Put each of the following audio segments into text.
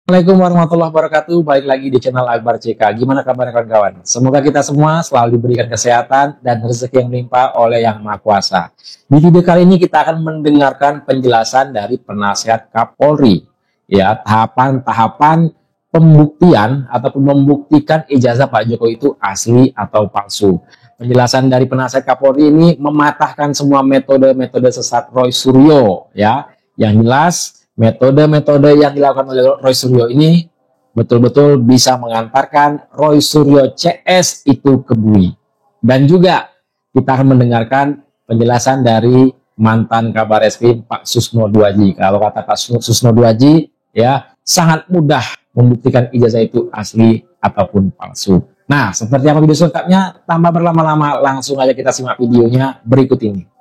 Assalamualaikum warahmatullahi wabarakatuh. Balik lagi di channel Akbar CK. Gimana kabar kawan-kawan? Semoga kita semua selalu diberikan kesehatan dan rezeki yang melimpah oleh Yang Maha Kuasa. Di video kali ini kita akan mendengarkan penjelasan dari penasihat Kapolri, ya, tahapan-tahapan pembuktian ataupun membuktikan ijazah Pak Jokowi itu asli atau palsu. Penjelasan dari penasihat Kapolri ini mematahkan semua metode-metode sesat Roy Suryo, ya. Yang jelas metode-metode yang dilakukan oleh Roy Suryo ini betul-betul bisa mengantarkan Roy Suryo CS itu ke bui. Dan juga kita akan mendengarkan penjelasan dari mantan Kabar Eskrim Pak Susno Duaji. Kalau kata Pak Susno Duaji, ya, sangat mudah membuktikan ijazah itu asli ataupun palsu. Nah, seperti apa video selengkapnya? Tanpa berlama-lama, langsung aja kita simak videonya berikut ini.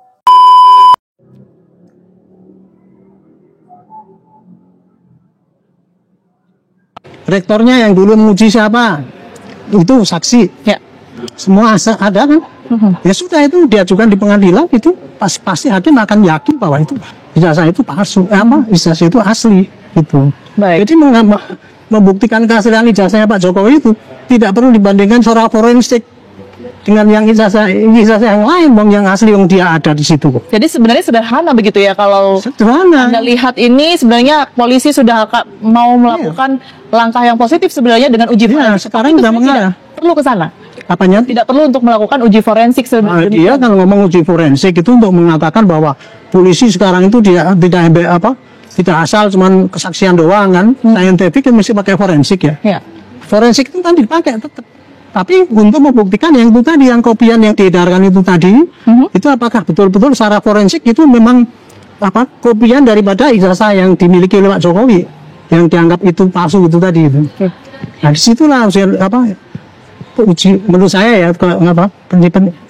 Rektornya yang dulu menguji siapa? Itu saksi. Ya. Semua ada kan? Ya sudah, itu diajukan di pengadilan, itu pasti hakim akan yakin bahwa itu ijazah itu palsu, ijazah itu asli gitu. Baik. Jadi membuktikan keaslian ijazahnya Pak Jokowi itu tidak perlu dibandingkan secara forensik dengan yang ijazah yang lain, yang asli yang dia ada di situ. Jadi sebenarnya sederhana begitu ya, kalau sederhana. Anda lihat ini sebenarnya polisi sudah mau melakukan langkah yang positif sebenarnya dengan uji forensik. Sekarang sudah mengarah. Perlu ke sana. Apanya? Tidak perlu untuk melakukan uji forensik sebenarnya. Dia kalau ngomong uji forensik itu untuk mengatakan bahwa polisi sekarang itu tidak asal cuman kesaksian doang kan. Scientific kan mesti pakai forensik ya. Forensik itu kan dipakai tetap. Tapi untuk membuktikan yang itu tadi, yang kopian yang diedarkan itu tadi, itu apakah betul-betul secara forensik itu memang kopian daripada ijazah yang dimiliki oleh Pak Jokowi, yang dianggap itu palsu itu tadi itu. Nah disitulah uji, menurut saya ya,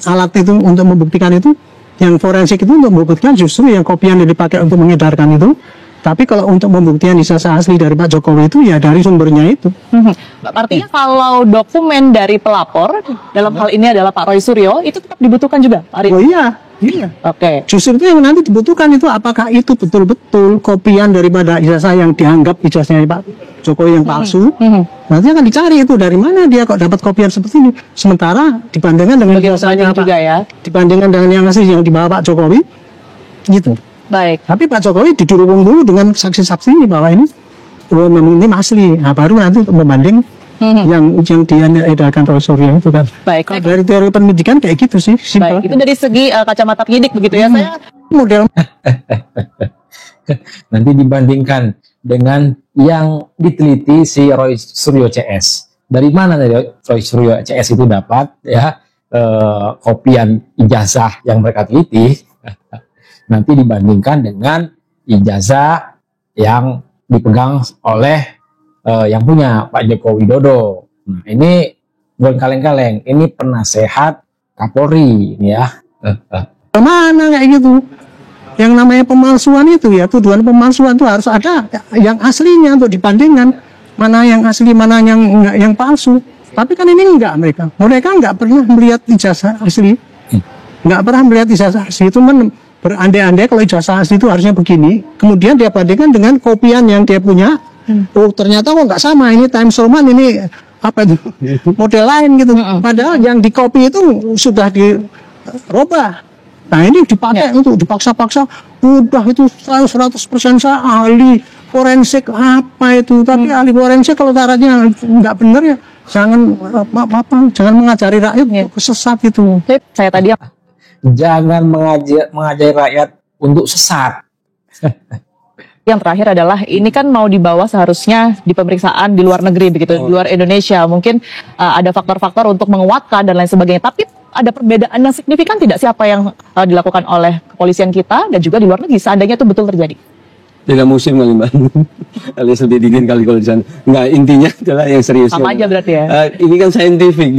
alat itu untuk membuktikan itu, yang forensik itu untuk membuktikan justru yang kopian yang dipakai untuk mengedarkan itu. Tapi kalau untuk pembuktian ijazah asli dari Pak Jokowi itu ya dari sumbernya itu. Artinya kalau dokumen dari pelapor, dalam hal ini adalah Pak Roy Suryo, itu tetap dibutuhkan juga, Pak Ari? Oh iya. Oke. Justru itu yang nanti dibutuhkan itu apakah itu betul-betul kopian daripada ijazah yang dianggap ijazahnya Pak Jokowi yang palsu. Nanti akan dicari itu dari mana dia kok dapat kopian seperti ini. Sementara dibandingkan dengan ijazahnya juga ya. Dibandingkan dengan yang asli yang dibawa Pak Jokowi, gitu. Baik. Tapi Pak Jokowi didukung dulu dengan saksi-saksi bahwa ini memang ini asli. Nah, baru nanti untuk membanding yang dia edarkan Roy Suryo itu kan. Baik. Dari teori pendidikan kayak gitu sih. Simple. Baik. Itu dari segi kacamata penyidik begitu ya. Saya model nanti dibandingkan dengan yang diteliti si Roy Suryo CS. Dari mana Roy Suryo CS itu dapat ya kopian ijazah yang mereka teliti? Nanti dibandingkan dengan ijazah yang dipegang oleh yang punya Pak Joko Widodo. Nah, ini bukan kaleng-kaleng, ini penasehat Kapolri ini ya. Mana kayak gitu? Yang namanya pemalsuan itu ya, tuduhan pemalsuan itu harus ada yang aslinya untuk dibandingkan mana yang asli, mana yang palsu. Tapi kan ini enggak, mereka enggak pernah melihat ijazah asli, enggak pernah melihat ijazah asli itu berandai-andai kalau ijazah asli itu harusnya begini, kemudian dia bandingkan dengan kopian yang dia punya. Oh ternyata kok nggak sama, ini Times Roman, ini apa itu model lain gitu. Padahal yang di copy itu sudah dirubah. Nah ini dipakai untuk dipaksa-paksa. Udah itu 100% saya ahli forensik apa itu. Tapi ahli forensik kalau caranya nggak benar ya jangan mengajari rakyat sesat itu. Saya tadi jangan mengajari rakyat untuk sesat. Yang terakhir adalah ini kan mau dibawa seharusnya di pemeriksaan di luar negeri begitu, di luar Indonesia. Mungkin ada faktor-faktor untuk menguatkan dan lain sebagainya. Tapi ada perbedaan yang signifikan tidak sih apa yang dilakukan oleh kepolisian kita dan juga di luar negeri seandainya itu betul terjadi? Beda musim kali Mbak. Alias lebih dingin kali kalau di sana. Enggak, intinya adalah yang serius. Sama aja berarti ya. Ini kan saintifik,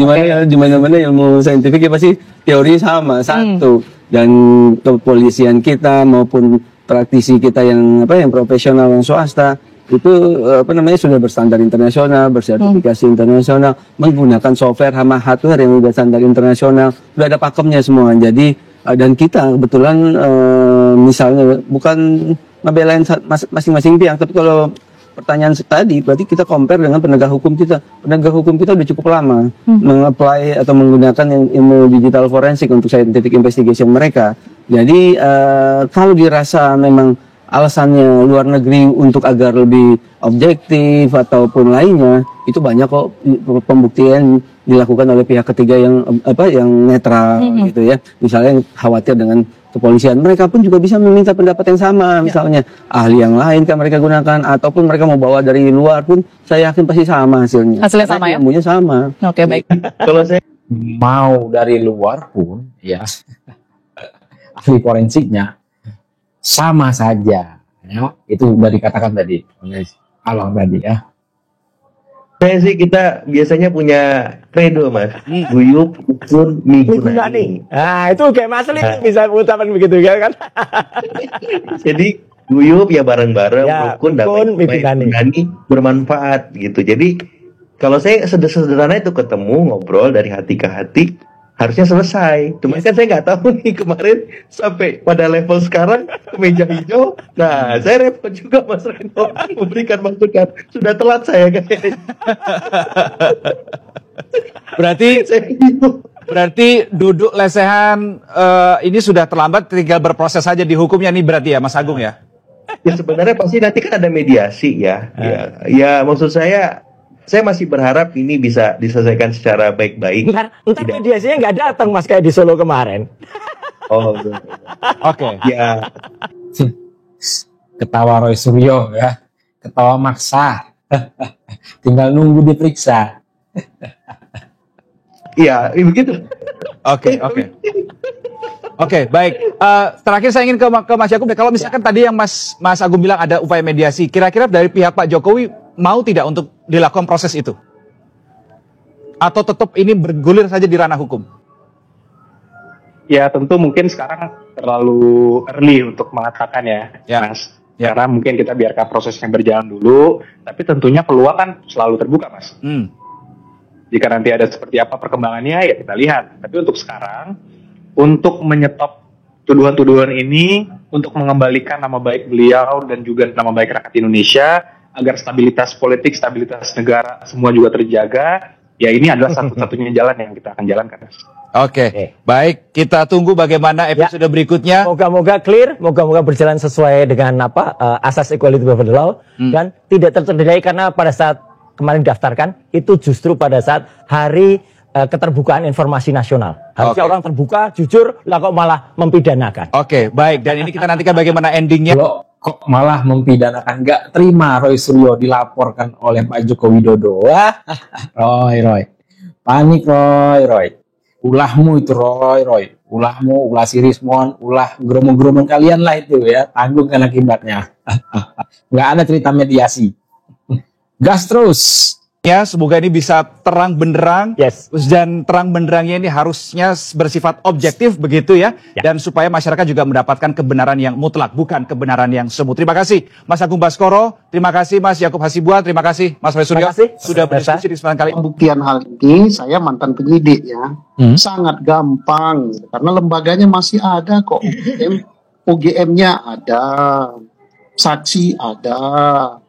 di mana-mana ilmu saintifik ya pasti teori sama satu. Dan kepolisian kita maupun praktisi kita yang profesional, yang swasta itu sudah berstandar internasional, bersertifikasi internasional, menggunakan software sama hardware yang sudah standar internasional, sudah ada pakemnya semua. Jadi dan kita kebetulan misalnya bukan ngebelain masing-masing pihak, tapi kalau pertanyaan tadi, berarti kita compare dengan penegak hukum kita. Penegak hukum kita udah cukup lama mengapply atau menggunakan ilmu digital forensik untuk scientific investigation mereka. Jadi kalau dirasa memang alasannya luar negeri untuk agar lebih objektif ataupun lainnya, itu banyak kok pembuktian dilakukan oleh pihak ketiga yang netral gitu ya. Misalnya yang khawatir dengan kepolisian, mereka pun juga bisa meminta pendapat yang sama, misalnya ahli yang lain kan mereka gunakan, ataupun mereka mau bawa dari luar pun saya yakin pasti sama hasilnya. Hasilnya sama ya? Ilmunya sama. Oke, baik. Kalau saya mau dari luar pun ya ahli forensiknya sama saja ya. Itu udah dikatakan tadi oleh Along tadi ya. Saya sih kita biasanya punya credo mas, guyup, rukun, migunani. Nah itu kayak Mas Lim bisa ucapan begitu kan? Jadi guyup ya bareng-bareng, Ya, rukun, rukun, migunani bermanfaat gitu. Jadi kalau saya sederhana itu ketemu ngobrol dari hati ke hati, harusnya selesai. Cuma kan saya nggak tahu nih kemarin sampai pada level sekarang meja hijau. Nah, saya repot juga Mas Reno memberikan masukan. Sudah telat saya kayaknya. Berarti duduk lesehan ini sudah terlambat, tinggal berproses saja di hukumnya nih berarti ya Mas Agung ya? Ya sebenarnya pasti nanti kan ada mediasi ya. Ya maksud saya masih berharap ini bisa diselesaikan secara baik-baik. Ntar mediasinya nggak datang Mas kayak di Solo kemarin. Oh, Oke. ya. Ketawa Roy Suryo ya, ketawa maksa. Tinggal nunggu diperiksa. Iya, begitu. Oke, baik. Terakhir saya ingin ke Mas Yakub. Kalau misalkan tadi yang Mas Agung bilang ada upaya mediasi, kira-kira dari pihak Pak Jokowi mau tidak untuk dilakukan proses itu? Atau tetap ini bergulir saja di ranah hukum? Ya tentu mungkin sekarang terlalu early untuk mengatakan ya. Mas. Ya. Karena mungkin kita biarkan prosesnya berjalan dulu, tapi tentunya peluang kan selalu terbuka Mas. Jika nanti ada seperti apa perkembangannya ya kita lihat. Tapi untuk sekarang, untuk menyetop tuduhan-tuduhan ini, untuk mengembalikan nama baik beliau dan juga nama baik rakyat Indonesia, agar stabilitas politik, stabilitas negara semua juga terjaga, ya ini adalah satu-satunya jalan yang kita akan jalankan. Oke. Baik, kita tunggu bagaimana episode berikutnya. Moga-moga clear, moga-moga berjalan sesuai dengan asas equality before the law dan tidak tercederai karena pada saat kemarin daftarkan itu justru pada saat hari keterbukaan informasi nasional. Harusnya orang terbuka, jujur, lah kok malah mempidanakan. Oke, baik. Dan ini kita nantikan bagaimana endingnya. Loh, kok malah mempidanakan? Nggak terima Roy Suryo dilaporkan oleh Pak Joko Widodo. Wah, Roy. Panik Roy. Ulahmu itu Roy. Ulahmu, ulah si Rismon, ulah geromo-geromo kalian lah itu ya. Tanggung kan akibatnya. Nggak ada cerita mediasi. Gas terus. Ya, semoga ini bisa terang benderang. Yes. Dan terang benderangnya ini harusnya bersifat objektif begitu ya. Dan supaya masyarakat juga mendapatkan kebenaran yang mutlak, bukan kebenaran yang semu. Terima kasih Mas Agung Baskoro, terima kasih Mas Yakub Hasibuan, terima kasih Mas Roy Suryo sudah berdiskusi di kesempatan kali ini. Pembuktian hal ini saya mantan penyidik ya. Sangat gampang karena lembaganya masih ada kok. UGM-nya ada. Saksi ada,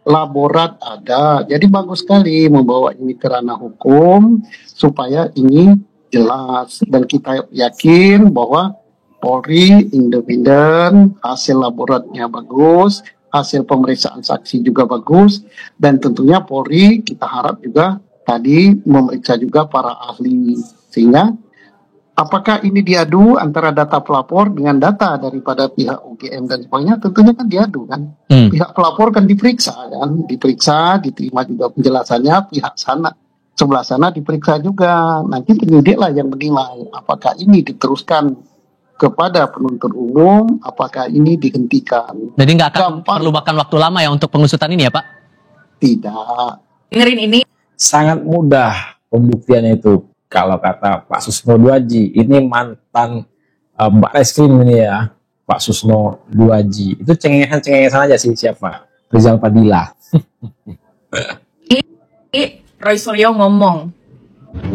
laborat ada, jadi bagus sekali membawa ini ke ranah hukum supaya ini jelas dan kita yakin bahwa Polri independen, hasil laboratnya bagus, hasil pemeriksaan saksi juga bagus, dan tentunya Polri kita harap juga tadi memeriksa juga para ahli sehingga apakah ini diadu antara data pelapor dengan data daripada pihak UGM dan sebagainya? Tentunya kan diadu kan. Pihak pelapor kan diperiksa, diterima juga penjelasannya. Pihak sebelah sana diperiksa juga. Nanti penyidik lah yang menilai apakah ini diteruskan kepada penuntut umum, apakah ini dihentikan. Jadi nggak akan perlu makan waktu lama ya untuk pengusutan ini ya Pak? Tidak. Dengerin ini. Sangat mudah pembuktiannya itu. Kalau kata Pak Susno Duaji, ini mantan Barreskrim ini ya, Pak Susno Duaji. Itu cengengesan aja sih siapa? Rizal Padilla. Roy Suryo ngomong.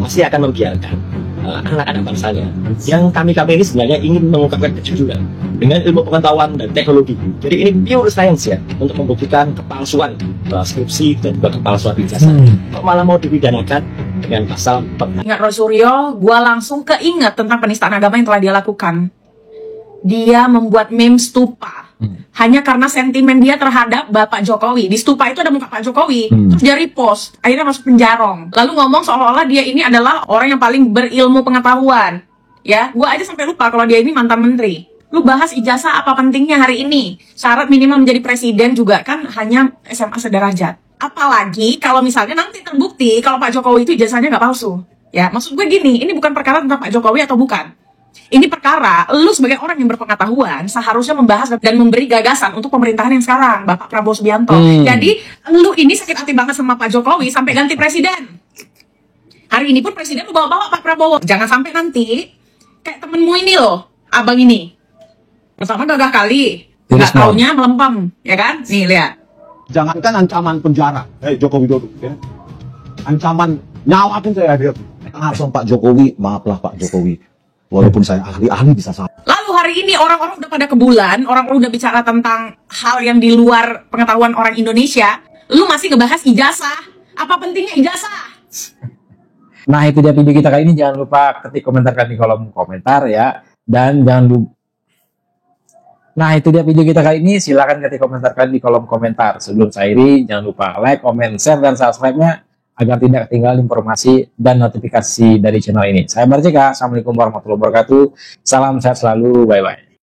Masih akan membiarkan. anak-anak bangsanya. Yang kami ini sebenarnya ingin mengungkapkan kejujuran dengan ilmu pengetahuan dan teknologi. Jadi ini pure science ya, untuk membuktikan kepalsuan skripsi dan juga kepalsuan ijazah. Kok malah mau dipidanakan dengan pasal Ingat Roy Suryo, gue langsung keinget tentang penistaan agama yang telah dia lakukan. Dia membuat meme stupa hanya karena sentimen dia terhadap Bapak Jokowi. Di stupa itu ada muka Pak Jokowi, terus dia repost, akhirnya masuk penjara. Lalu ngomong seolah-olah dia ini adalah orang yang paling berilmu pengetahuan. Ya, gue aja sampai lupa kalau dia ini mantan menteri. Lu bahas ijazah apa pentingnya hari ini? Syarat minimal menjadi presiden juga kan hanya SMA sederajat. Apalagi kalau misalnya nanti terbukti kalau Pak Jokowi itu ijazahnya nggak palsu. Ya, maksud gue gini, ini bukan perkara tentang Pak Jokowi atau bukan. Ini perkara, lu sebagai orang yang berpengetahuan seharusnya membahas dan memberi gagasan untuk pemerintahan yang sekarang, Bapak Prabowo Subianto. Jadi, lu ini sakit hati banget sama Pak Jokowi sampai ganti presiden. Hari ini pun presiden lu bawa-bawa Pak Prabowo. Jangan sampai nanti kayak temenmu ini loh, abang ini. Pertama gagah kali, nggak taunya melempem, ya kan? Nih, lihat. Jangankan ancaman penjara, Joko Widodo, ya. Ancaman nyawa pun saya hadir. Langsung Pak Jokowi, maaflah Pak Jokowi. Walaupun saya ahli bisa salah. Lalu hari ini orang-orang udah pada kebulan, orang udah bicara tentang hal yang di luar pengetahuan orang Indonesia. Lu masih ngebahas ijazah. Apa pentingnya ijazah? Nah, itu dia video kita kali ini. Jangan lupa ketik komentarkan di kolom komentar ya. Dan jangan lupa. Nah, itu dia video kita kali ini. Silahkan ketik komentarkan di kolom komentar. Sebelum saya akhiri, jangan lupa like, comment, share, dan subscribe-nya agar tidak ketinggalan informasi dan notifikasi dari channel ini. Saya Barjeka, Assalamualaikum warahmatullahi wabarakatuh. Salam sehat selalu, bye-bye.